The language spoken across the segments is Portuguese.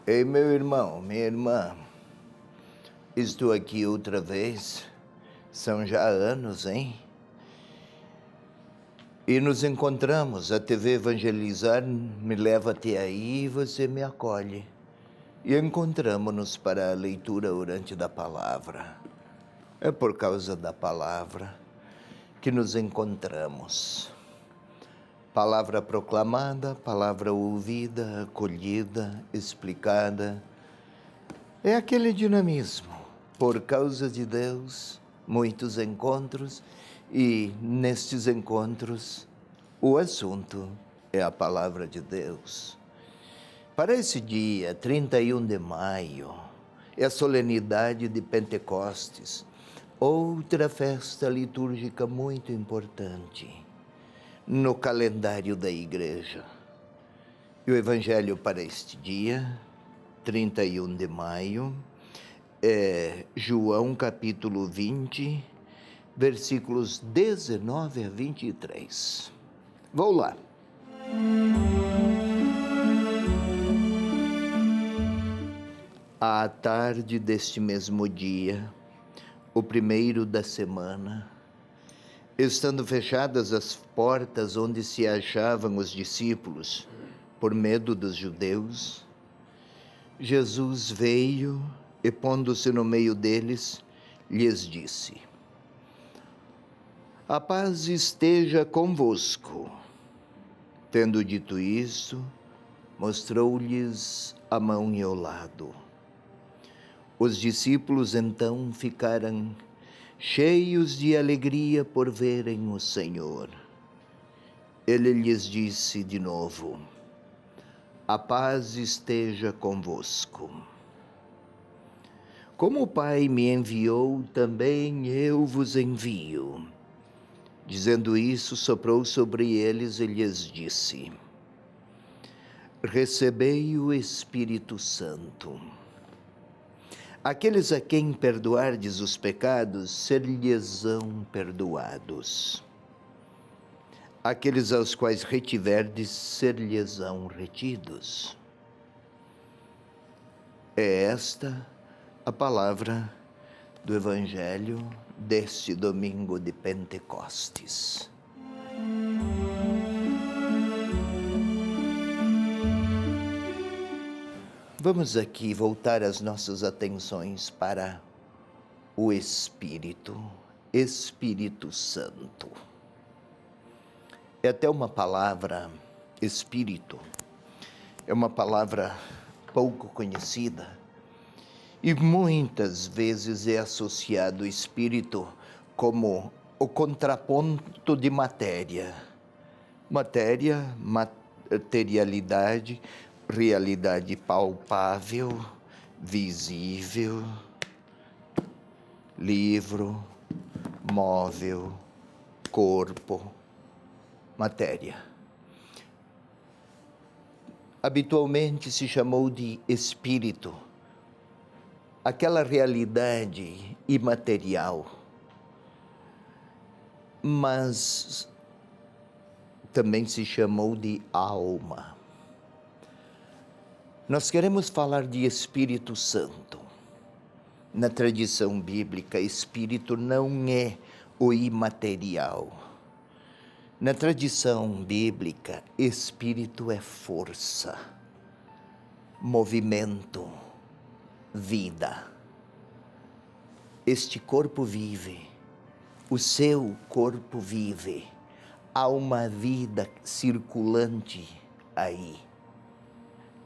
Ei, meu irmão, minha irmã, estou aqui outra vez, são já anos, hein? E nos encontramos, a TV Evangelizar me leva até aí e você me acolhe. E encontramos-nos para a leitura orante da palavra. É por causa da palavra que nos encontramos. Palavra proclamada, palavra ouvida, acolhida, explicada. É aquele dinamismo. Por causa de Deus, muitos encontros, e nestes encontros, o assunto é a palavra de Deus. Para esse dia, 31 de maio, é a solenidade de Pentecostes, outra festa litúrgica muito importante no calendário da igreja. E o evangelho para este dia, 31 de maio, é João capítulo 20, versículos 19 a 23. Vou lá. À tarde deste mesmo dia, o primeiro da semana, estando fechadas as portas onde se achavam os discípulos, por medo dos judeus, Jesus veio e, pondo-se no meio deles, lhes disse: "A paz esteja convosco." Tendo dito isso, mostrou-lhes a mão e o lado. Os discípulos então ficaram cheios de alegria por verem o Senhor. Ele lhes disse de novo: "A paz esteja convosco. Como o Pai me enviou, também eu vos envio." Dizendo isso, soprou sobre eles e lhes disse: "Recebei o Espírito Santo. Aqueles a quem perdoardes os pecados, ser-lhes-ão perdoados. Aqueles aos quais retiverdes, ser-lhes-ão retidos." É esta a palavra do Evangelho deste domingo de Pentecostes. Vamos aqui voltar as nossas atenções para o Espírito Santo. É até uma palavra, Espírito, é uma palavra pouco conhecida e muitas vezes é associado o Espírito como o contraponto de matéria. Matéria, materialidade, realidade palpável, visível, livro, móvel, corpo, matéria. Habitualmente se chamou de espírito aquela realidade imaterial, mas também se chamou de alma. Nós queremos falar de Espírito Santo. Na tradição bíblica, Espírito não é o imaterial. Na tradição bíblica, Espírito é força, movimento, vida. Este corpo vive, o seu corpo vive. Há uma vida circulante aí.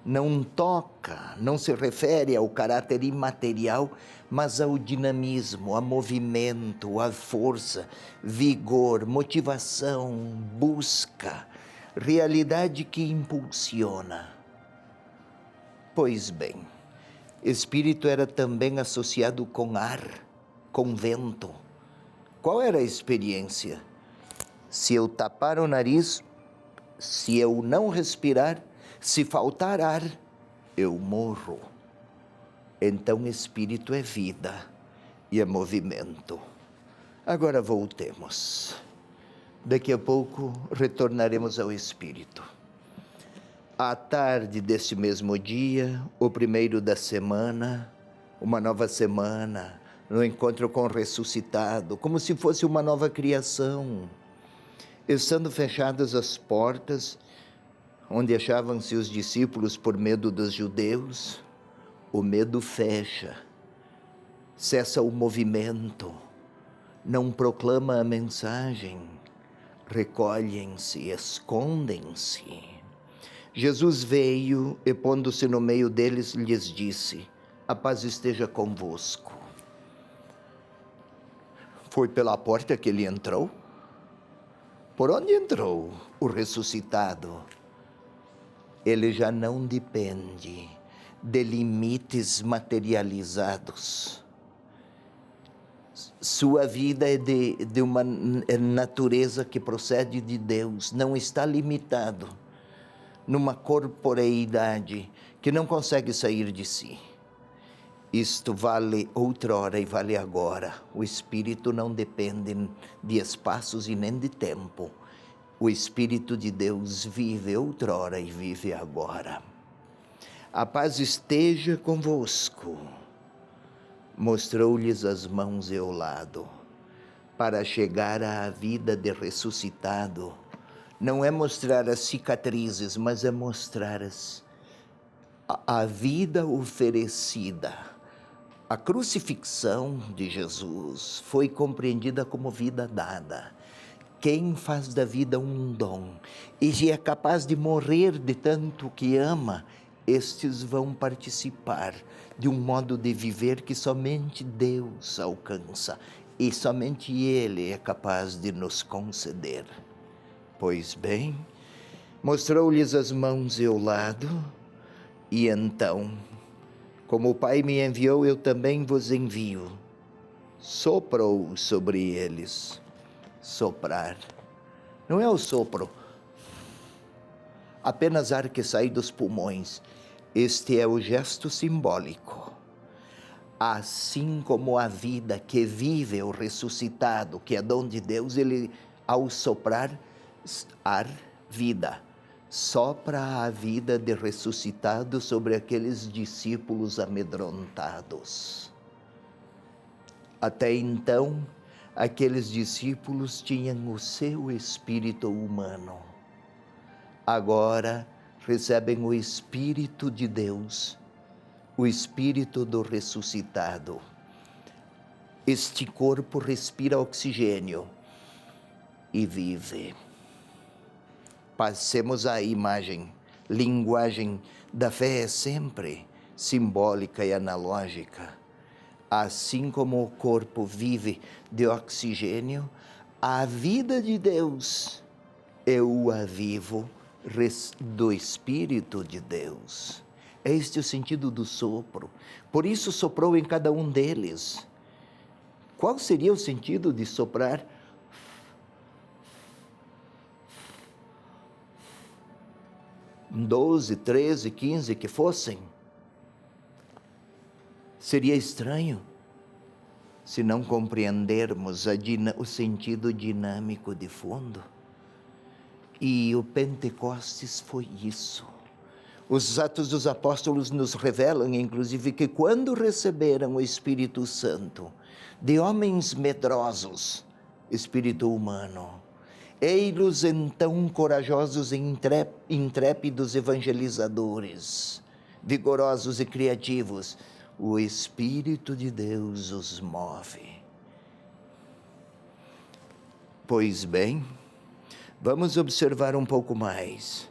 Não toca, não se refere ao caráter imaterial, mas ao dinamismo, a movimento, a força, vigor, motivação, busca, realidade que impulsiona. Pois bem, Espírito era também associado com ar, com vento. Qual era a experiência? Se eu tapar o nariz, se eu não respirar, se faltar ar, eu morro. Então, Espírito é vida e é movimento. Agora voltemos. Daqui a pouco retornaremos ao Espírito. À tarde desse mesmo dia, o primeiro da semana, uma nova semana, no encontro com o ressuscitado, como se fosse uma nova criação. Estando fechadas as portas, onde achavam-se os discípulos por medo dos judeus, o medo fecha, cessa o movimento, não proclama a mensagem, recolhem-se, escondem-se. Jesus veio e, pondo-se no meio deles, lhes disse: a paz esteja convosco. Foi pela porta que ele entrou? Por onde entrou o ressuscitado? Ele já não depende de limites materializados. Sua vida é de uma natureza que procede de Deus, não está limitado numa corporeidade que não consegue sair de si. Isto vale outrora e vale agora. O Espírito não depende de espaços e nem de tempo. O Espírito de Deus vive outrora e vive agora. A paz esteja convosco. Mostrou-lhes as mãos e o lado. Para chegar à vida de ressuscitado, não é mostrar as cicatrizes, mas é mostrar a vida oferecida. A crucifixão de Jesus foi compreendida como vida dada. Quem faz da vida um dom e é capaz de morrer de tanto que ama, estes vão participar de um modo de viver que somente Deus alcança e somente Ele é capaz de nos conceder. Pois bem, mostrou-lhes as mãos e o lado, e então, como o Pai me enviou, eu também vos envio. Soprou sobre eles. Soprar. Não é o sopro, apenas ar que sai dos pulmões. Este é o gesto simbólico. Assim como a vida que vive o ressuscitado, que é dom de Deus, ele, ao soprar ar, vida, sopra a vida de ressuscitado sobre aqueles discípulos amedrontados. Até então, aqueles discípulos tinham o seu espírito humano. Agora recebem o Espírito de Deus, o Espírito do ressuscitado. Este corpo respira oxigênio e vive. Passemos à imagem. Linguagem da fé é sempre simbólica e analógica. Assim como o corpo vive de oxigênio, a vida de Deus, eu a vivo do Espírito de Deus. É este o sentido do sopro. Por isso soprou em cada um deles. Qual seria o sentido de soprar? 12, 13, 15 que fossem? Seria estranho se não compreendermos o sentido dinâmico de fundo. E o Pentecostes foi isso. Os Atos dos Apóstolos nos revelam, inclusive, que quando receberam o Espírito Santo de homens medrosos, espírito humano, ei-los então corajosos e intrépidos evangelizadores, vigorosos e criativos, o Espírito de Deus os move. Pois bem, vamos observar um pouco mais.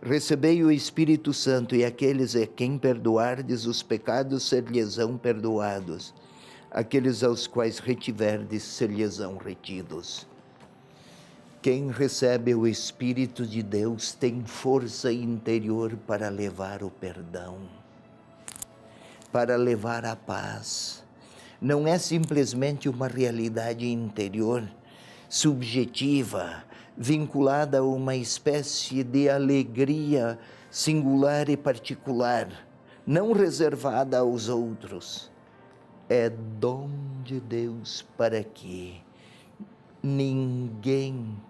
Recebei o Espírito Santo, e aqueles a quem perdoardes os pecados ser-lhes-ão perdoados. Aqueles aos quais retiverdes ser-lhes-ão retidos. Quem recebe o Espírito de Deus tem força interior para levar o perdão, para levar a paz. Não é simplesmente uma realidade interior, subjetiva, vinculada a uma espécie de alegria singular e particular, não reservada aos outros. É dom de Deus para que ninguém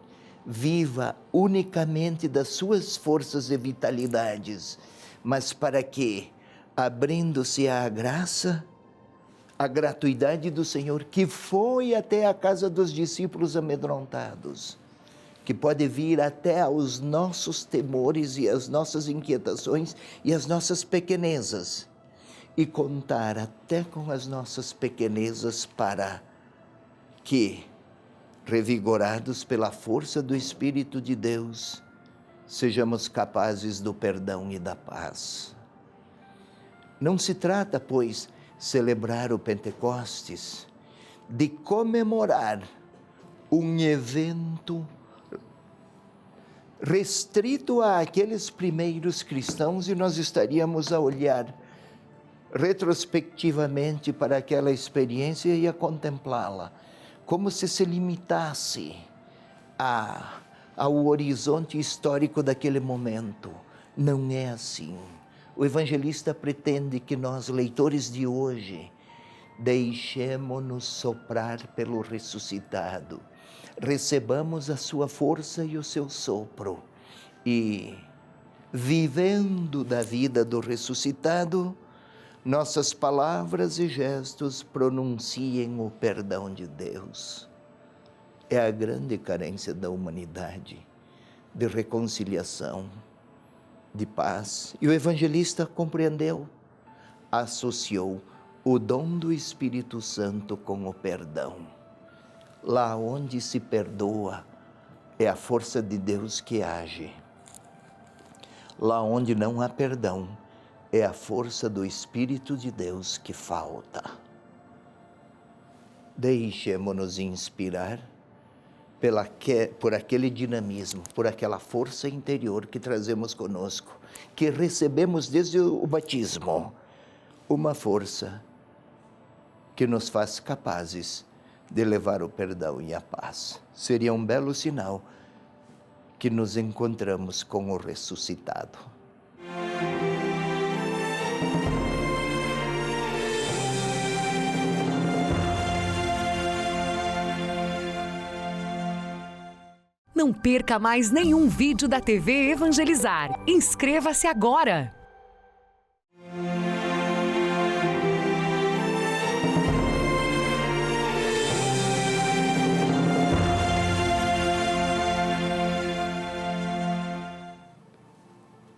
viva unicamente das suas forças e vitalidades, mas para que, abrindo-se à graça, a gratuidade do Senhor, que foi até a casa dos discípulos amedrontados, que pode vir até aos nossos temores e as nossas inquietações e as nossas pequenezas, e contar até com as nossas pequenezas para que, revigorados pela força do Espírito de Deus, sejamos capazes do perdão e da paz. Não se trata, pois, celebrar o Pentecostes, de comemorar um evento restrito àqueles primeiros cristãos, e nós estaríamos a olhar retrospectivamente para aquela experiência e a contemplá-la, como se limitasse ao horizonte histórico daquele momento. Não é assim. O evangelista pretende que nós, leitores de hoje, deixemo-nos soprar pelo ressuscitado, recebamos a sua força e o seu sopro, e, vivendo da vida do ressuscitado, nossas palavras e gestos pronunciem o perdão de Deus. É a grande carência da humanidade, de reconciliação, de paz. E o evangelista compreendeu, associou o dom do Espírito Santo com o perdão. Lá onde se perdoa, é a força de Deus que age. Lá onde não há perdão, é a força do Espírito de Deus que falta. Deixemo-nos inspirar por aquele dinamismo, por aquela força interior que trazemos conosco, que recebemos desde o batismo, uma força que nos faz capazes de levar o perdão e a paz. Seria um belo sinal que nos encontramos com o ressuscitado. Não perca mais nenhum vídeo da TV Evangelizar. Inscreva-se agora!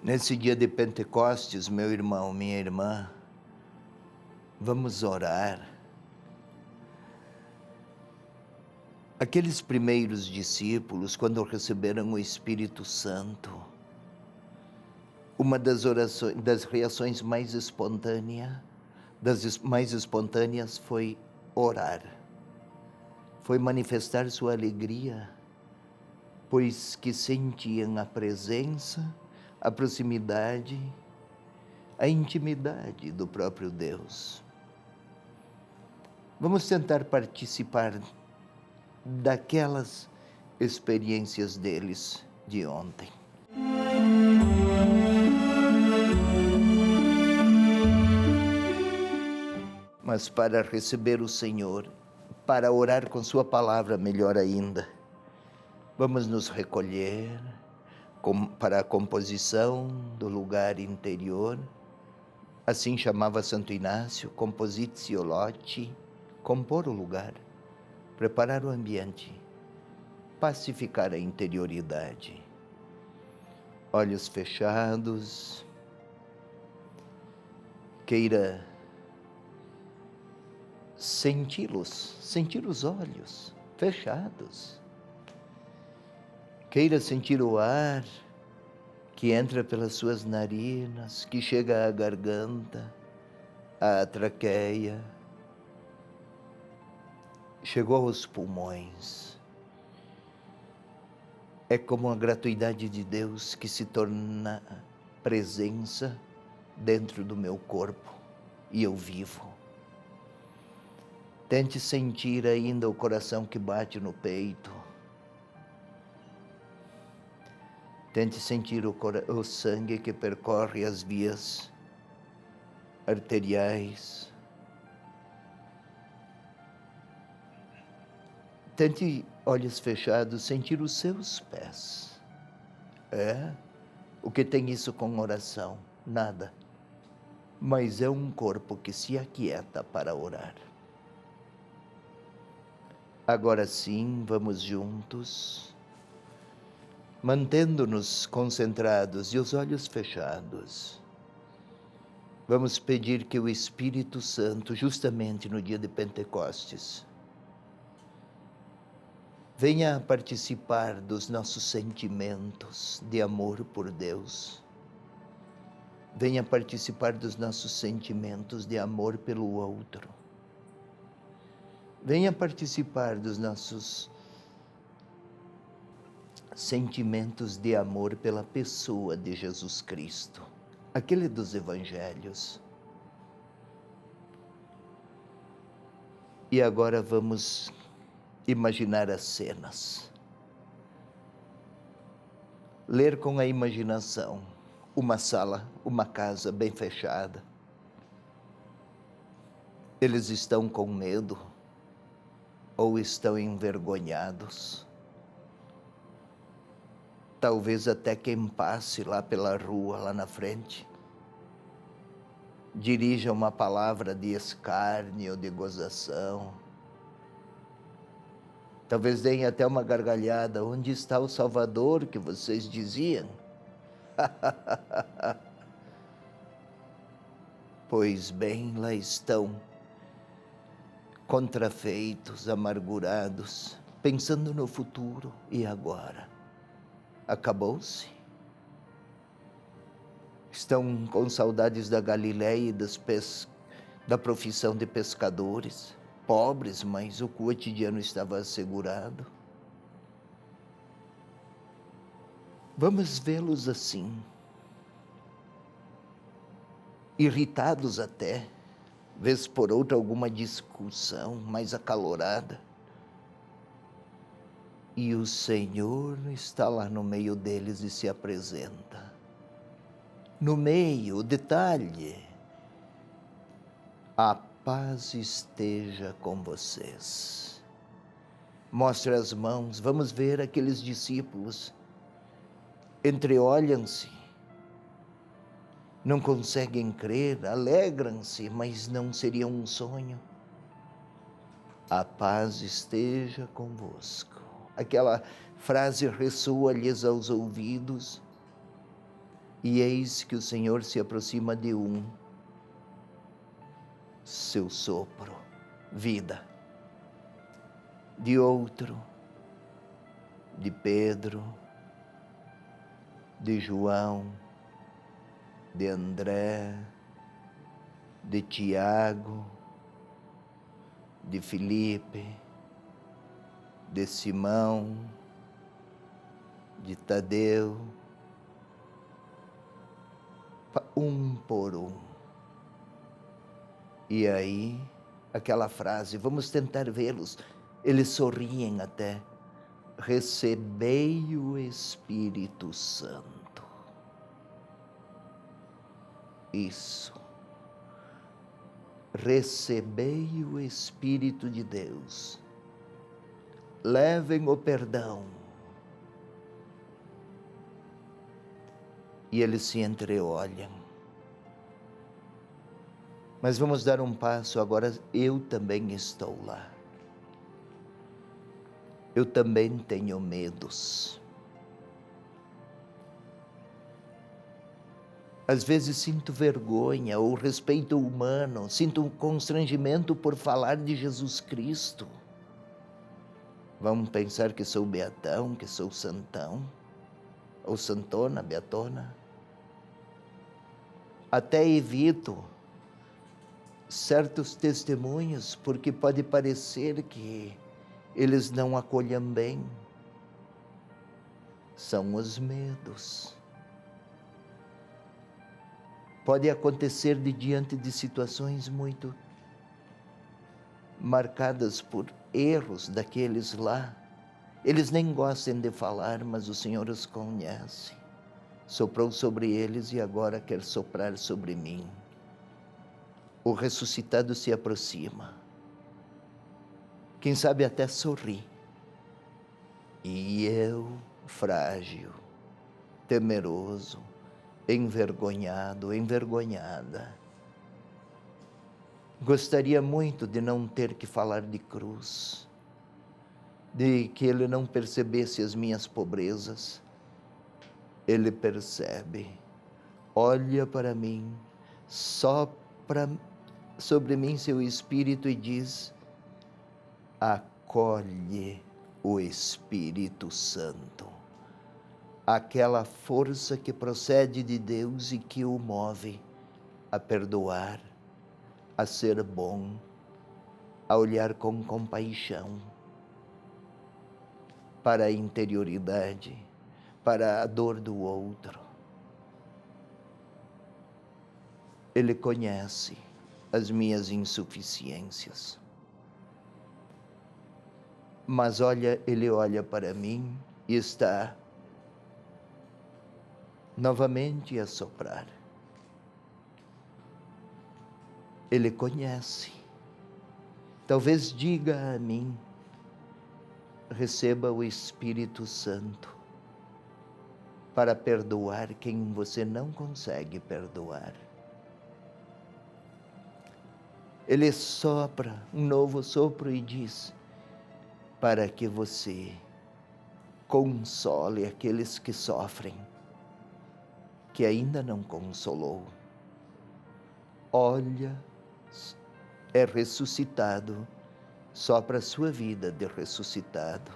Nesse dia de Pentecostes, meu irmão, minha irmã, vamos orar. Aqueles primeiros discípulos, quando receberam o Espírito Santo, uma das orações, das reações mais espontâneas foi orar. Foi manifestar sua alegria, pois que sentiam a presença, a proximidade, a intimidade do próprio Deus. Vamos tentar participar daquelas experiências deles de ontem. Mas para receber o Senhor, para orar com sua palavra, melhor ainda, vamos nos recolher para a composição do lugar interior. Assim chamava Santo Inácio, compositio loci, compor o lugar, preparar o ambiente, pacificar a interioridade. Olhos fechados, queira sentir os olhos fechados. Queira sentir o ar que entra pelas suas narinas, que chega à garganta, à traqueia, chegou aos pulmões. É como a gratuidade de Deus que se torna presença dentro do meu corpo e eu vivo. Tente sentir ainda o coração que bate no peito. Tente sentir o sangue que percorre as vias arteriais. Tente, olhos fechados, sentir os seus pés. O que tem isso com oração? Nada. Mas é um corpo que se aquieta para orar. Agora sim, vamos juntos, mantendo-nos concentrados e os olhos fechados. Vamos pedir que o Espírito Santo, justamente no dia de Pentecostes, venha participar dos nossos sentimentos de amor por Deus. Venha participar dos nossos sentimentos de amor pelo outro. Venha participar dos nossos sentimentos de amor pela pessoa de Jesus Cristo, aquele dos Evangelhos. E agora vamos imaginar as cenas. Ler com a imaginação uma sala, uma casa bem fechada. Eles estão com medo ou estão envergonhados. Talvez até quem passe lá pela rua, lá na frente, dirija uma palavra de escárnio ou de gozação. Talvez deem até uma gargalhada. Onde está o Salvador que vocês diziam? Pois bem, lá estão, contrafeitos, amargurados, pensando no futuro. E agora? Acabou-se? Estão com saudades da Galileia e da profissão de pescadores, pobres, mas o cotidiano estava assegurado. Vamos vê-los assim, irritados até, vez por outra alguma discussão mais acalorada. E o Senhor está lá no meio deles e se apresenta. No meio, o detalhe: a paz esteja com vocês. Mostre as mãos, vamos ver aqueles discípulos. Entreolham-se, não conseguem crer, alegram-se, mas não seria um sonho. A paz esteja convosco. Aquela frase ressoa-lhes aos ouvidos, e eis que o Senhor se aproxima de um, seu sopro, vida, de outro, de Pedro, de João, de André, de Tiago, de Filipe, de Simão, de Tadeu, um por um. E aí, aquela frase, vamos tentar vê-los, eles sorriem até. Recebei o Espírito Santo. Isso. Recebei o Espírito de Deus. Levem o perdão. E eles se entreolham. Mas vamos dar um passo agora, eu também estou lá. Eu também tenho medos. Às vezes sinto vergonha ou respeito humano, sinto um constrangimento por falar de Jesus Cristo. Vamos pensar que sou beatão, que sou santão, ou santona, beatona. Até evito certos testemunhos, porque pode parecer que eles não acolhem bem. São os medos. Pode acontecer diante de situações muito marcadas por erros daqueles lá. Eles nem gostam de falar, mas o Senhor os conhece. Soprou sobre eles e agora quer soprar sobre mim. O ressuscitado se aproxima. Quem sabe até sorri, E eu, frágil, temeroso, envergonhado, envergonhada, gostaria muito de não ter que falar de cruz, de que ele não percebesse as minhas pobrezas. Ele percebe, olha para mim, sopra sobre mim seu Espírito e diz: acolhe o Espírito Santo, aquela força que procede de Deus e que o move a perdoar, a ser bom, a olhar com compaixão para a interioridade, para a dor do outro. Ele conhece as minhas insuficiências. Mas ele olha para mim e está novamente a soprar. Ele conhece. Talvez diga a mim: receba o Espírito Santo para perdoar quem você não consegue perdoar. Ele sopra um novo sopro e diz: para que você console aqueles que sofrem, que ainda não consolou. Olha, é ressuscitado, sopra a sua vida de ressuscitado.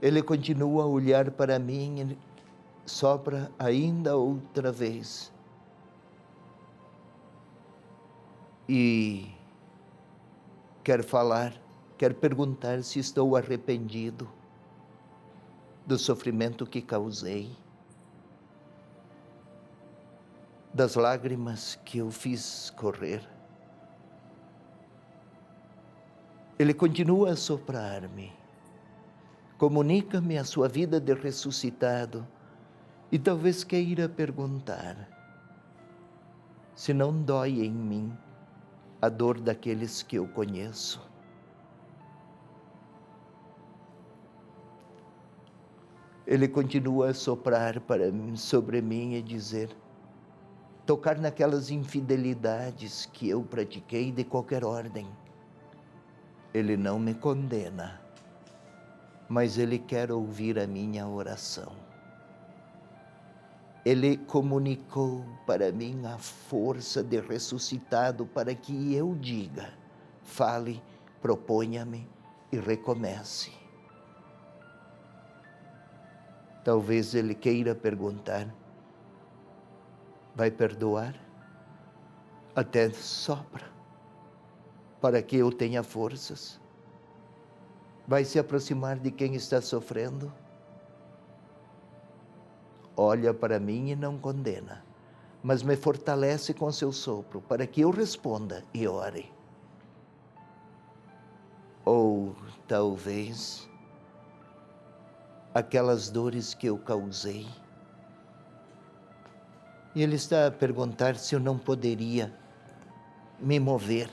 Ele continua a olhar para mim e sopra ainda outra vez. E quer falar, quer perguntar se estou arrependido do sofrimento que causei, das lágrimas que eu fiz correr. Ele continua a soprar-me, comunica-me a sua vida de ressuscitado e talvez queira perguntar se não dói em mim a dor daqueles que eu conheço. Ele continua a soprar sobre mim e dizer, tocar naquelas infidelidades que eu pratiquei de qualquer ordem. Ele não me condena, mas Ele quer ouvir a minha oração. Ele comunicou para mim a força de ressuscitado para que eu diga, fale, proponha-me e recomece. Talvez Ele queira perguntar, vai perdoar? Até sopra, para que eu tenha forças. Vai se aproximar de quem está sofrendo? Olha para mim e não condena, mas me fortalece com seu sopro, para que eu responda e ore. Ou talvez aquelas dores que eu causei, e Ele está a perguntar se eu não poderia me mover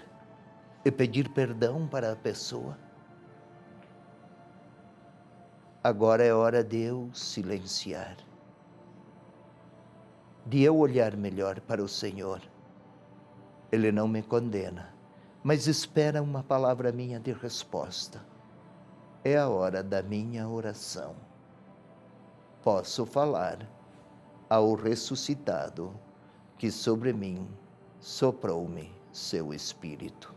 e pedir perdão para a pessoa. Agora é hora de eu silenciar, de eu olhar melhor para o Senhor. Ele não me condena, mas espera uma palavra minha de resposta. É a hora da minha oração. Posso falar ao ressuscitado que sobre mim soprou-me seu Espírito.